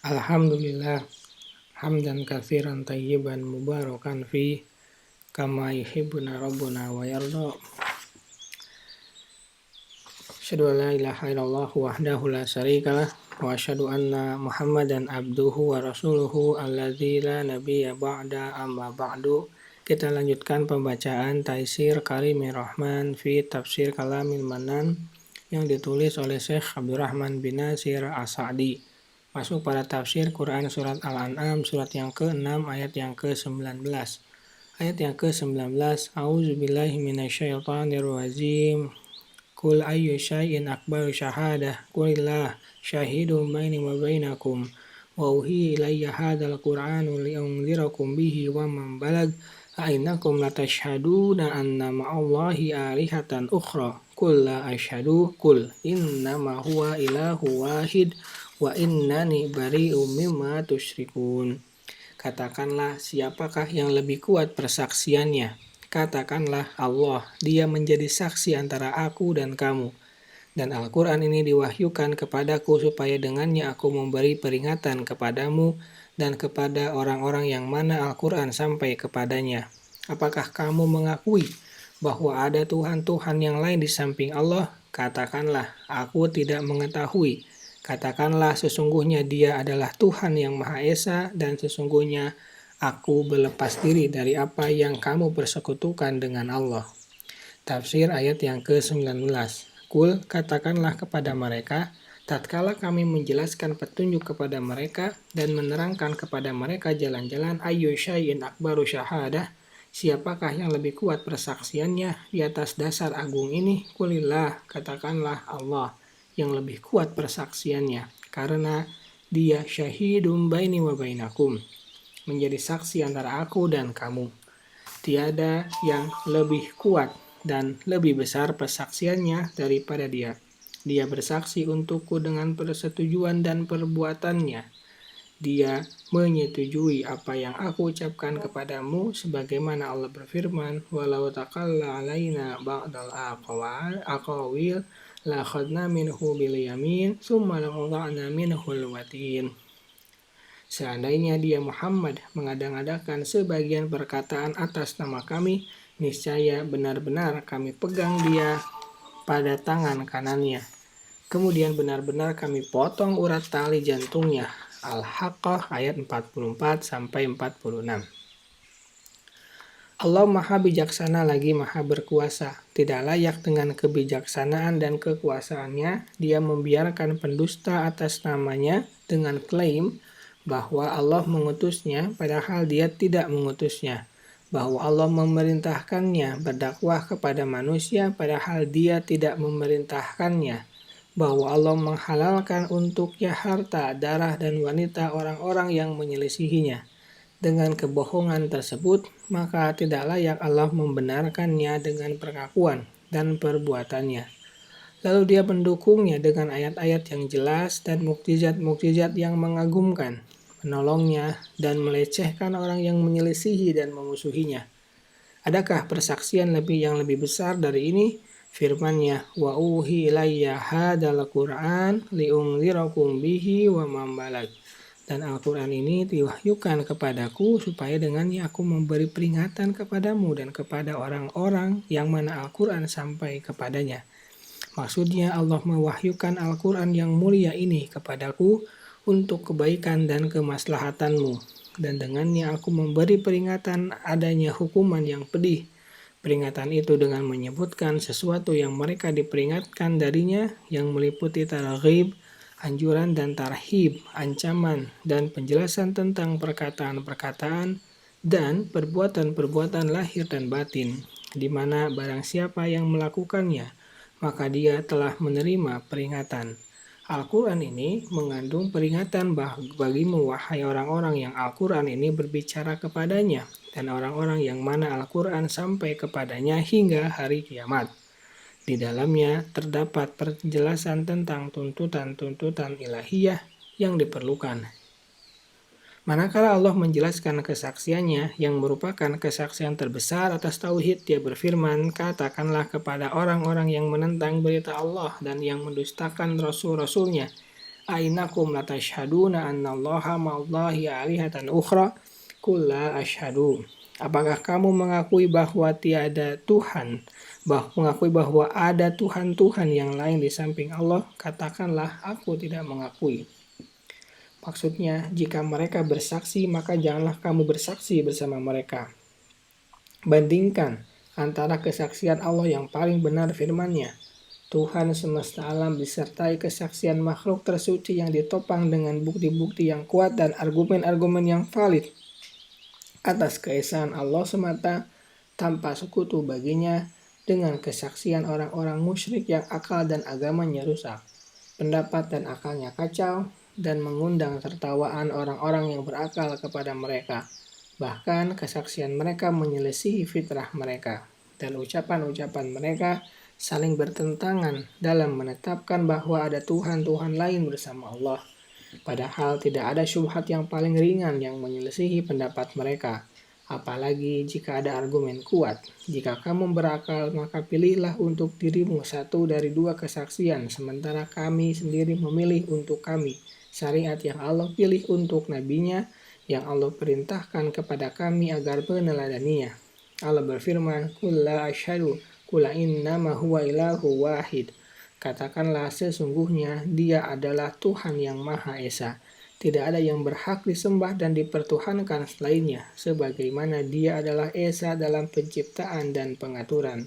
Alhamdulillah hamdan katsiran tayyiban mubarakan fi kama yuhibbuna rabbuna wa yarda. Asyhadu an la ilaha illallah wahdahu la syarikalah wa asyhadu anna Muhammadan abduhu wa rasuluhu alladzi la nabiyya ba'da amma ba'du. Kita lanjutkan pembacaan Taisir Karimir Rahman fi Tafsir Kalamil Manan yang ditulis oleh Syekh Abdurrahman bin Nasir As-Sa'di. Masuk pada tafsir Quran surat Al-An'am surat yang ke-6 ayat yang ke-19. Ayat yang ke-19, A'udzubillahi minasyaitonirrajim. Qul ayyu syai'in akbaru syahadah qulillah syahidun baini wa bainakum wa uhiya ilayya hadzal qur'anu li'unzirakum bihi wa man balag a'innakum latashhaduna anna ma'allahi alihatan ukhra qul la asyhadu qul innama huwa ilahu wahid wa innani bari'um mimma tusyrikun. Katakanlah, siapakah yang lebih kuat persaksiannya? Katakanlah Allah, dia menjadi saksi antara aku dan kamu. Dan Al-Quran ini diwahyukan kepadaku supaya dengannya aku memberi peringatan kepadamu dan kepada orang-orang yang mana Al-Quran sampai kepadanya. Apakah kamu mengakui bahwa ada Tuhan-Tuhan yang lain di samping Allah? Katakanlah, aku tidak mengetahui. Katakanlah, sesungguhnya Dia adalah Tuhan yang Maha Esa dan sesungguhnya aku berlepas diri dari apa yang kamu persekutukan dengan Allah. Tafsir ayat yang ke-19. Qul, katakanlah kepada mereka, tatkala kami menjelaskan petunjuk kepada mereka dan menerangkan kepada mereka jalan-jalan ayyu syai'in akbaru syahadah, siapakah yang lebih kuat persaksiannya di atas dasar agung ini? Qulillah, katakanlah Allah yang lebih kuat persaksiannya, karena Dia syahidum baini wa bainakum, menjadi saksi antara aku dan kamu. Tiada yang lebih kuat dan lebih besar persaksiannya daripada Dia. Dia bersaksi untukku dengan persetujuan dan perbuatannya. Dia menyetujui apa yang aku ucapkan kepadamu, sebagaimana Allah berfirman, walau taqalla alaina ba'dal aqawil la khadna minhu bil yamin summa laqata'na minhu al-watin. Seandainya dia Muhammad mengadang-adakan sebagian perkataan atas nama kami, niscaya benar-benar kami pegang dia pada tangan kanannya. Kemudian benar-benar kami potong urat tali jantungnya. Al-Haqqah ayat 44-46. Allah Maha Bijaksana lagi Maha Berkuasa. Tidak layak dengan kebijaksanaan dan kekuasaannya, Dia membiarkan pendusta atas namanya dengan klaim bahwa Allah mengutusnya padahal Dia tidak mengutusnya, bahwa Allah memerintahkannya berdakwah kepada manusia padahal Dia tidak memerintahkannya, bahwa Allah menghalalkan untuknya harta, darah, dan wanita orang-orang yang menyelisihinya. Dengan kebohongan tersebut, maka tidak layak Allah membenarkannya dengan pengakuan dan perbuatannya. Lalu Dia mendukungnya dengan ayat-ayat yang jelas dan mukjizat-mukjizat yang mengagumkan, menolongnya dan melecehkan orang yang menyelisihi dan memusuhinya. Adakah persaksian yang lebih besar dari ini? Firman-Nya, wa uhi ilayya hadzal Qur'an li'unzirakum bihi wa man balag. Dan Al-Quran ini diwahyukan kepadaku supaya dengannya aku memberi peringatan kepadamu dan kepada orang-orang yang mana Al-Quran sampai kepadanya. Maksudnya Allah mewahyukan Al-Quran yang mulia ini kepadaku untuk kebaikan dan kemaslahatanmu. Dan dengannya aku memberi peringatan adanya hukuman yang pedih. Peringatan itu dengan menyebutkan sesuatu yang mereka diperingatkan darinya yang meliputi targhib, anjuran dan tarhib, ancaman dan penjelasan tentang perkataan-perkataan dan perbuatan-perbuatan lahir dan batin, di mana barang siapa yang melakukannya, maka dia telah menerima peringatan. Al-Quran ini mengandung peringatan bagimu, wahai orang-orang yang Al-Quran ini berbicara kepadanya, dan orang-orang yang mana Al-Quran sampai kepadanya hingga hari kiamat. Di dalamnya terdapat penjelasan tentang tuntutan-tuntutan ilahiyah yang diperlukan. Manakala Allah menjelaskan kesaksiannya yang merupakan kesaksian terbesar atas tauhid, Dia berfirman, katakanlah kepada orang-orang yang menentang berita Allah dan yang mendustakan rasul-rasulnya, ainakum latashhaduna annallaha ma'allahi alihatan ukhra qul la asyhadu. Apakah kamu mengakui bahwa mengakui bahwa ada Tuhan-Tuhan yang lain di samping Allah? Katakanlah, aku tidak mengakui. Maksudnya, jika mereka bersaksi, maka janganlah kamu bersaksi bersama mereka. Bandingkan antara kesaksian Allah yang paling benar firman-Nya, Tuhan semesta alam disertai kesaksian makhluk tersuci yang ditopang dengan bukti-bukti yang kuat dan argumen-argumen yang valid atas keesaan Allah semata tanpa sekutu baginya, dengan kesaksian orang-orang musyrik yang akal dan agamanya rusak, pendapat dan akalnya kacau, dan mengundang tertawaan orang-orang yang berakal kepada mereka. Bahkan kesaksian mereka menyelisihi fitrah mereka, dan ucapan-ucapan mereka saling bertentangan dalam menetapkan bahwa ada Tuhan-Tuhan lain bersama Allah. Padahal tidak ada syubhat yang paling ringan yang menyelisihi pendapat mereka. Apalagi jika ada argumen kuat. Jika kamu berakal, maka pilihlah untuk dirimu satu dari dua kesaksian, sementara kami sendiri memilih untuk kami syariat yang Allah pilih untuk nabinya, yang Allah perintahkan kepada kami agar meneladaninya. Allah berfirman, "Qul la asyhadu, qul innama huwa ilahu wahid." Katakanlah, sesungguhnya Dia adalah Tuhan yang Maha Esa. Tidak ada yang berhak disembah dan dipertuhankan selainnya, sebagaimana Dia adalah Esa dalam penciptaan dan pengaturan.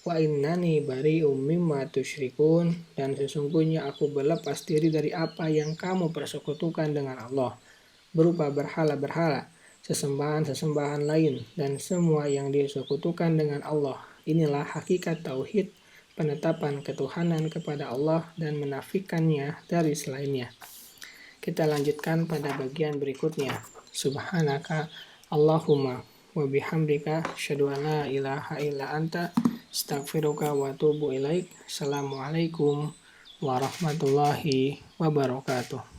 Wa innani bari'um mimma tusyrikun, dan sesungguhnya aku berlepas diri dari apa yang kamu persekutukan dengan Allah, berupa berhala-berhala, sesembahan-sesembahan lain, dan semua yang disekutukan dengan Allah. Inilah hakikat tauhid, penetapan ketuhanan kepada Allah dan menafikannya dari selainnya. Kita lanjutkan pada bagian berikutnya. Subhanaka Allahumma wa bihamdika asyhadu an la ilaha illa anta astaghfiruka wa atubu ilaik. Assalamualaikum warahmatullahi wabarakatuh.